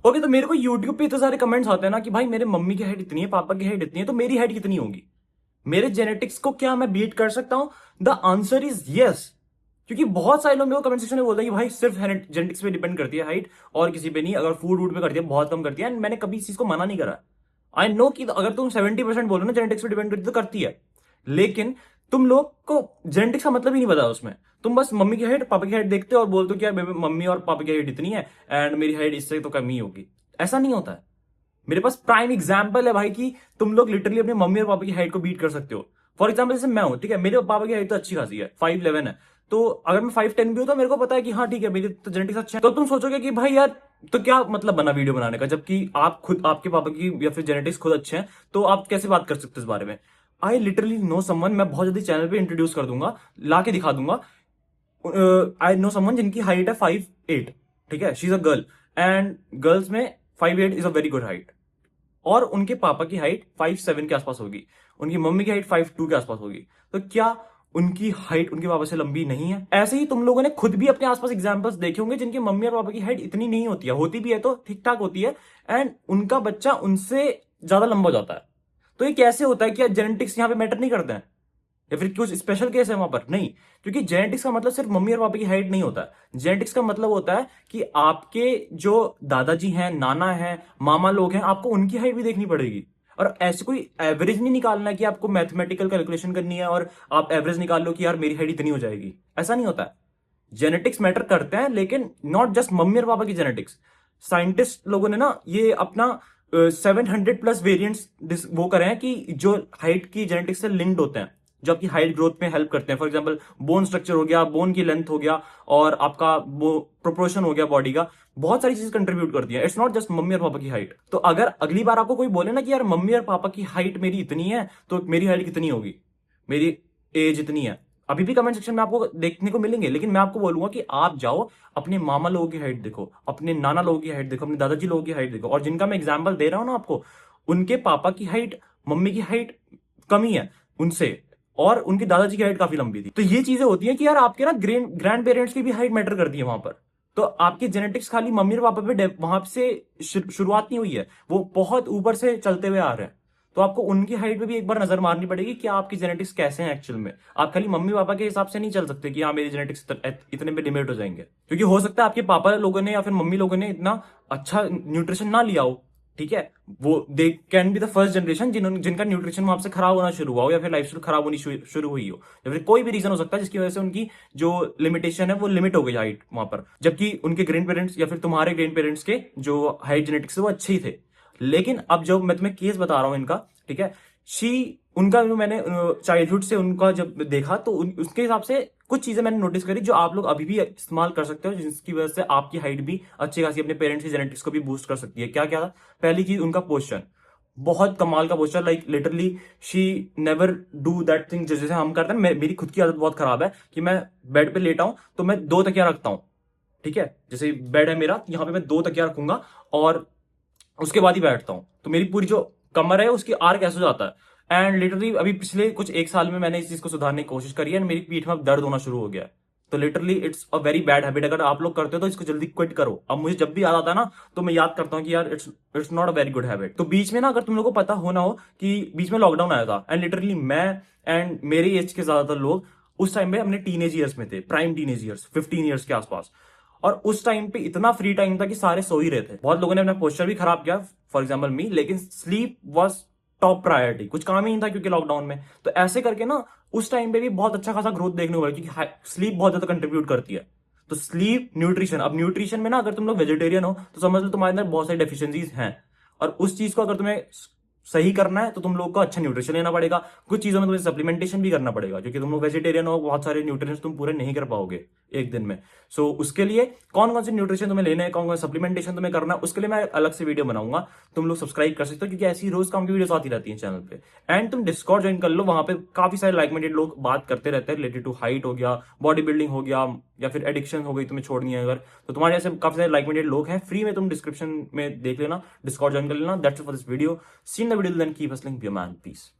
Okay, तो मेरे को यूट्यूब पे इतने सारे कमेंट्स आते हैं ना कि भाई मेरे मम्मी की हाइट इतनी है, पापा की हाइट इतनी है, तो मेरी हाइट कितनी होगी? मेरे जेनेटिक्स को क्या मैं बीट कर सकता हूं? The answer is yes. क्योंकि बहुत सारे लोग मेरे को कमेंट सेक्शन में बोलते हैं कि भाई सिर्फ जेनेटिक्स पे डिपेंड करती है हाइट, और किसी पे नहीं। अगर फूड वूड पे करती है, बहुत कम करती है। एंड मैंने कभी इस चीज को मना नहीं करा। आई नो कि अगर तुम 70% बोलो ना जेनेटिक्स पे डिपेंड करती है, तो करती है। लेकिन तुम लोग को जेनेटिक्स का मतलब ही नहीं पता उसमें। तुम बस मम्मी की हाइट, पापा की हाइट देखते हो और बोलते हो कि यार मेरी मम्मी और पापा की हाइट इतनी है एंड मेरी हाइट इससे तो कम ही होगी। ऐसा नहीं होता है। मेरे पास प्राइम एग्जाम्पल है भाई कि तुम लोग लिटरली अपने मम्मी और पापा की हाइट को बीट कर सकते हो। फॉर एग्जाम्पल जैसे मैं हूं, ठीक है, मेरे पापा की हाइट तो अच्छी खासी है, 5'11" है। तो अगर मैं 5'10" भी हूं तो मेरे को पता है कि हाँ ठीक है, मेरी तो जेनेटिक्स अच्छे हैं। तो तुम सोचोगे कि भाई यार, तो क्या मतलब बना वीडियो बनाने का, जबकि आप खुद, आपके पापा की या फिर जेनेटिक्स खुद अच्छे हैं, तो आप कैसे बात कर सकते हो इस बारे में? आई लिटरली नो समवन, मैं बहुत जल्दी चैनल पे इंट्रोड्यूस कर दूंगा, ला के दिखा दूंगा। आई नो समवन जिनकी हाइट है 5'8", ठीक है, she is a girl. And girls में 5'8" is a very good height. और उनके पापा की हाइट 5'7" के आसपास होगी, उनकी मम्मी की हाइट 5'2" के आसपास होगी। तो क्या उनकी हाइट उनके पापा से लंबी नहीं है? ऐसे ही तुम लोगों ने खुद भी अपने आसपास एग्जांपल्स देखे होंगे जिनके मम्मी और पापा की हाइट इतनी नहीं होती है, होती भी है तो ठीक ठाक होती है, एंड उनका बच्चा उनसे ज्यादा लंबा हो जाता है। तो ये कैसे होता है? क्या जेनेटिक्स यहाँ पे मैटर नहीं करते हैं, या फिर कुछ स्पेशल केस है वहां पर? नहीं। क्योंकि जेनेटिक्स का मतलब सिर्फ मम्मी और पापा की हाइट नहीं होता है। जेनेटिक्स का मतलब होता है कि आपके जो दादाजी हैं, नाना हैं, मामा लोग हैं, आपको उनकी हाइट भी देखनी पड़ेगी। और ऐसे कोई एवरेज नहीं निकालना है कि आपको मैथमेटिकल कैलकुलेशन करनी है और आप एवरेज निकाल लो कि यार मेरी हाइट इतनी हो जाएगी। ऐसा नहीं होता है। जेनेटिक्स मैटर करते हैं, लेकिन नॉट जस्ट मम्मी और पापा की जेनेटिक्स। साइंटिस्ट लोगों ने ना ये अपना 700+ वेरिएंट्स वो करे हैं कि जो हाइट की जेनेटिक्स से लिंक्ड होते हैं, जो आपकी हाइट ग्रोथ में हेल्प करते हैं। फॉर एग्जांपल बोन स्ट्रक्चर हो गया, बोन की लेंथ हो गया, और आपका वो प्रोपोर्शन हो गया बॉडी का। बहुत सारी चीजें कंट्रीब्यूट करती है। इट्स नॉट जस्ट मम्मी और पापा की हाइट। तो अगर अगली बार आपको कोई बोले ना कि यार मम्मी और पापा की हाइट मेरी इतनी है, तो मेरी हाइट कितनी होगी, मेरी एज इतनी है, अभी भी कमेंट सेक्शन में आपको देखने को मिलेंगे। लेकिन मैं आपको बोलूंगा कि आप जाओ, अपने मामा लोगों की हाइट देखो, अपने नाना लोगों की हाइट देखो, अपने दादाजी लोगों की हाइट देखो, और जिनका मैं एग्जाम्पल दे रहा हूं ना आपको, उनके पापा की हाइट, मम्मी की हाइट कम ही है उनसे, और उनके दादाजी की हाइट काफी लंबी थी। तो ये चीजें होती हैं कि यार आपके ना ग्रैंड पेरेंट्स की भी हाइट मैटर करती है वहां पर। तो आपकी जेनेटिक्स खाली मम्मी और पापा पे वहां से शुरुआत नहीं हुई है, वो बहुत ऊपर से चलते हुए आ रहे हैं। तो आपको उनकी हाइट पे भी एक बार नजर मारनी पड़ेगी कि आपकी जेनेटिक्स कैसे हैं एक्चुअल में। आप खाली मम्मी पापा के हिसाब से नहीं चल सकते कि हाँ मेरी जेनेटिक्स इतने पे लिमिट हो जाएंगे। क्योंकि हो सकता है आपके पापा लोगों ने या फिर मम्मी लोगों ने इतना अच्छा न्यूट्रिशन ना लिया हो, ठीक है, वो they can be the first generation जिनका न्यूट्रिशन वहां से खराब होना शुरू हुआ हो, या फिर लाइफस्टाइल खराब होनी शुरू हुई हो, या फिर कोई भी रीजन हो सकता है जिसकी वजह से उनकी जो लिमिटेशन है वो लिमिट हो गई हाइट वहां पर, जबकि उनके ग्रैंड पेरेंट्स या फिर तुम्हारे ग्रैंड पेरेंट्स के जो हाइट जेनेटिक्स है वो अच्छे ही थे। लेकिन अब जब मैं तुम्हें केस बता रहा हूं इनका, ठीक है, शी उनका जो मैंने चाइल्डहुड से उनका जब देखा, तो उसके हिसाब से कुछ चीजें मैंने नोटिस करी जो आप लोग अभी भी इस्तेमाल कर सकते हो, जिसकी वजह से आपकी हाइट भी अच्छी खासी अपने पेरेंट्स की जेनेटिक्स को भी बूस्ट कर सकती है। क्या क्या था? पहली चीज, उनका पोस्चर। बहुत कमाल का posture, like literally she never do that thing जैसे हम करते हैं। मेरी खुद की आदत बहुत खराब है कि मैं बेड पे लेटा हूं तो मैं 2 तकिया रखता हूं, ठीक है, जैसे बेड है मेरा, यहाँ पे मैं 2 तकिया रखूंगा और उसके बाद ही बैठता हूँ। तो मेरी पूरी जो कमर है उसकी आर्क ऐसे हो जाता है। एंड लिटरली अभी पिछले कुछ 1 साल में मैंने इस चीज को सुधारने की कोशिश करी है, एंड मेरी पीठ में अब दर्द होना शुरू हो गया है। तो literally it's a very bad habit. अगर आप लोग करते हो तो इसको जल्दी क्विट करो। अब मुझे जब भी याद आता है ना, तो मैं याद करता हूँ कि यार it's not a very good habit. तो बीच में ना, अगर तुम लोगों को पता हो ना हो कि बीच में लॉकडाउन आया था, एंड लिटरली मैं एंड मेरी एज के ज्यादातर लोग उस टाइम में अपने टीनेज ईयर्स में थे, प्राइम टीनेज ईयर्स, 15 ईयर्स के आसपास। और उस टाइम पे इतना फ्री टाइम था कि सारे सो ही रहे थे। बहुत लोगों ने अपना पोस्चर भी खराब किया, फॉर एग्जाम्पल मी, लेकिन स्लीप वॉज टॉप प्रायोरिटी। कुछ काम ही नहीं था क्योंकि लॉकडाउन में। तो ऐसे करके ना उस टाइम पे भी बहुत अच्छा खासा ग्रोथ देखने को मिला, क्योंकि स्लीप बहुत ज्यादा कंट्रीब्यूट करती है। तो स्लीप, न्यूट्रिशन। अब न्यूट्रिशन में ना, अगर तुम लोग वेजिटेरियन हो तो समझ लो तुम्हारे अंदर बहुत सारी डेफिशिएंसीज हैं, और उस चीज को अगर तुम्हें सही करना है तो तुम लोग को अच्छा न्यूट्रिशन लेना पड़ेगा। कुछ चीजों में तुम्हें सप्लीमेंटेशन भी करना पड़ेगा, क्योंकि तुम लोग वेजिटेरियन हो, बहुत सारे न्यूट्रिएंट्स तुम पूरे नहीं कर पाओगे एक दिन में। सो उसके लिए कौन कौन से न्यूट्रिशन तुम्हें लेने हैं, कौन कौन सप्लीमेंटेशन तुम्हें करना है, उसके लिए मैं अलग से वीडियो बनाऊंगा। तुम लोग सब्सक्राइब कर सकते हो, क्योंकि ऐसी रोज काम की वीडियोस आती रहती है चैनल पे। एंड तुम डिस्कॉर्ड ज्वाइन कर लो, वहां पे काफी सारे लाइक माइंडेड लोग बात करते रहते हैं रिलेटेड टू हाइट हो गया, बॉडी बिल्डिंग हो गया, या फिर एडिक्शन हो गई तुम्हें छोड़नी है अगर, तो तुम्हारे ऐसे काफी सारे लाइक माइंडेड लोग हैं। फ्री में तुम डिस्क्रिप्शन में देख लेना, डिस्कॉर्ड ज्वाइन कर लेना। That's it for this video. See in the video, then keep hustling, be a man, piece.